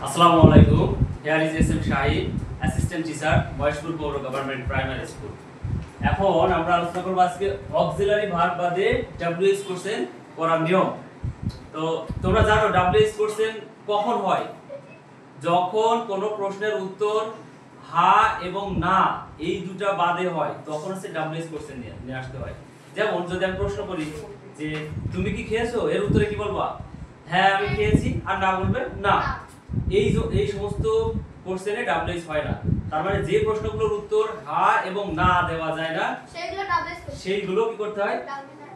আসসালামু আলাইকুম। Here is S M Shahid, assistant teacher, Maheshpur পৌর গভর্নমেন্ট প্রাইমারি স্কুল। এখন আমরা আলোচনা করব আজকে অক্সিলারি ভার্ব বাদে ডব্লিউএইচ কোশ্চেন করার নিয়ম। তো তোমরা জানো ডব্লিউএইচ কোশ্চেন কখন হয়? যখন কোনো প্রশ্নের উত্তর হা এবং না এই দুটা বাদে হয়, তখন হচ্ছে ডব্লিউএইচ কোশ্চেন নিয়ে আসতে হয়। যেমন যদি আমি প্রশ্ন করি যে তুমি কি খেয়েছো, এর উত্তরে কি বলবা? হ্যাঁ আমি খেয়েছি, আর না বলবে না। এই সমস্ত কোশ্চেনে ডব্লিউএইচ হয় না। তার মানে যে প্রশ্নগুলোর উত্তর হা এবং না দেওয়া যায় না সেইগুলো কি করতে হয়?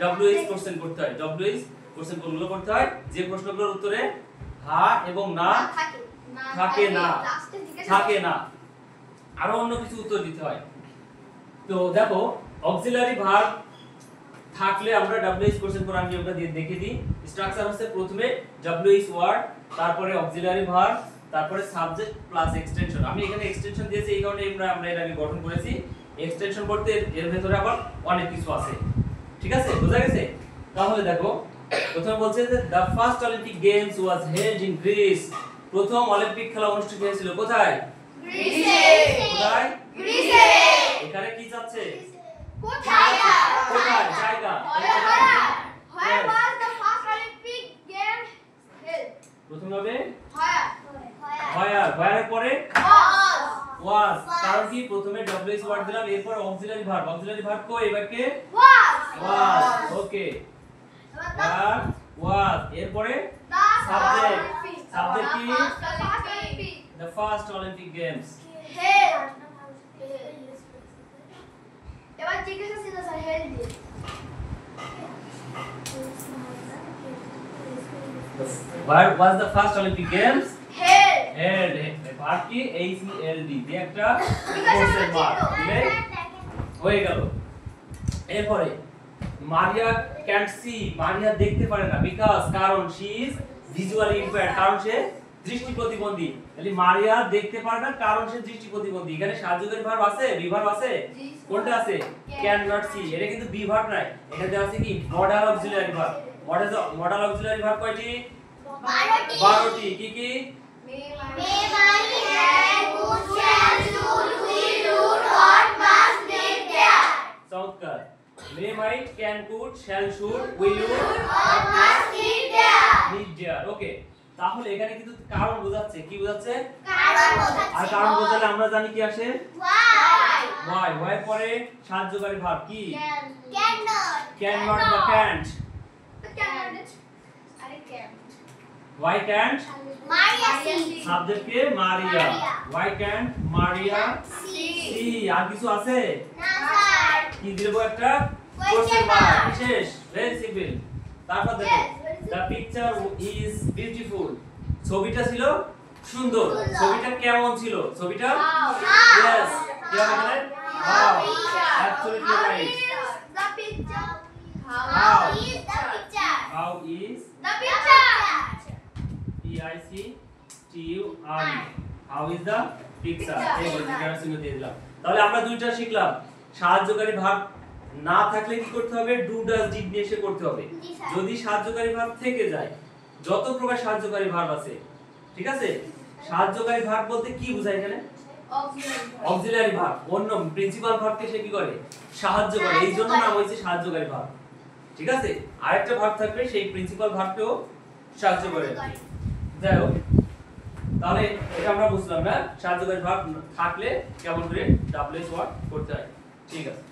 ডব্লিউএইচ কোশ্চেন করতে হয়। ডব্লিউএইচ কোশ্চেন কোনগুলো করতে হয়? যে প্রশ্নগুলোর উত্তরে হা এবং না থাকে না আরো অন্য কিছু উত্তর দিতে হয়। তো দেখো অক্সিলারি ভার্ব থাকলে আমরা ডব্লিউএইচ কোশ্চেন করার নিয়মটা দেখে দিই। স্ট্রাকচার হচ্ছে প্রথমে ডব্লিউএইচ ওয়ার্ড, তারপরে অক্সিলারি ভার্ব, তারপরে সাবজেক্ট প্লাস এক্সটেনশন। আমি এখানে এক্সটেনশন দিয়েছি এই কারণে আমরা এর আগে গঠন করেছি। এক্সটেনশন করতে এর ভেতরে আবার অনেক কিছু আছে। ঠিক আছে, বোঝা গেছে? তাহলে দেখো প্রথমে বলছে যে the first Olympic games was held in Greece. প্রথম অলিম্পিক খেলা অনুষ্ঠিত হয়েছিল কোথায়? গ্রিসে। কোথায়? গ্রিসে। এখানে কি যাচ্ছে? কোথায়? কোথায় জায়গা? Where was the first Olympic Games held? প্রথম হবে Where? এর পরে Was. ওয়াজ। কারণ কি প্রথমে ডব্লিউএইচ ওয়ার্ড দিলাম, এরপর অক্সিলারি ভার্ব। অক্সিলারি ভার্ব কো এবারকে Was. ওয়াজ। ওকে, আর ওয়াজ এরপরে The সাবজেক্ট। Olympic. সাবজেক্ট কি? The first Olympic the first Olympic games. held. এবার জিজ্ঞাসা ছিল স্যার হেল্ড দিয়ে। Where was the first Olympic Games Held. held? Verb কি? HELD দিয়ে একটা জিজ্ঞাসা কোশ্চেন মার্ক দিলে হয়ে গেল। এরপরে মারিয়া ক্যান্ট সি, মারিয়া দেখতে পারে না, বিকজ কারণ শি ইজ ভিজুয়ালি ইম্পেয়ার্ড, কারণ সে দৃষ্টি প্রতিবন্ধী। তাহলে মারিয়া দেখতে পারে না কারণ সে দৃষ্টি প্রতিবন্ধী। এখানে সাহায্যকারী ভার্ব আছে, বি ভার্ব আছে? কোনটা আছে? Can not see. এটা কিন্তু বি ভার্ব নাই, এখানে আছে কি modal auxiliary verb. Modal auxiliary verb কয়টি? 12টি। কি কি? চমৎকার। May might can could shall should will you need dare. Okay, তাহলে এখানে কিন্তু কারণ বোঝাচ্ছে। কি বোঝাচ্ছে? আর কারণ বোঝালে আমরা জানি কি আসে? ওয়াই। ওয়াই পরে সাহায্যকারী ভার্ব কি? ক্যান নট বা ক্যান্ট। ওয়াই ক্যান্ট সাবজেক্ট কে Maria. Why can't Maria see. আর কিছু আছে? কি দেব? একটা কোশ্চেন মার্ক। বিশেষ, ভেরি সিম্পল। তারপর দেখো দ্য পিকচার ইজ বিউটিফুল। ছবিটা ছিল সুন্দর। ছবিটা কেমন ছিল? ছবিটা ইয়েস কি হবে এখানে? Wow, absolutely right. How is PICTURE, how is the picture. এই বলতে চিহ্ন দিয়ে দিলাম। তাহলে আমরা দুইটা শিখলাম। সাহায্যকারী ভার্ব না থাকলে কি করতে হবে? ডু ডাজ ডিড নিয়ে এসে করতে হবে। যদি সাহায্যকারী ভার্ব থেকে যায়, যত প্রকার সাহায্যকারী ভার্ব আছে, ঠিক আছে? সাহায্যকারী ভার্ব বলতে কি বোঝায় এখানে? Auxiliary verb. অন্য প্রিন্সিপাল ভার্বকে সে কি করে? সাহায্য করে। এই জন্য নাম হয়েছে সাহায্যকারী ভার্ব। ঠিক আছে? আরেকটা ভার্ব থাকবে, সেই প্রিন্সিপাল ভার্বকেও সাহায্য করে। যাই হোক, তাহলে এটা আমরা বুঝলাম না সাহায্যকারী ভার্ব থাকলে কেমন করে ডব্লিউএইচ ওয়ার্ড করতে হয়। ঠিক আছে।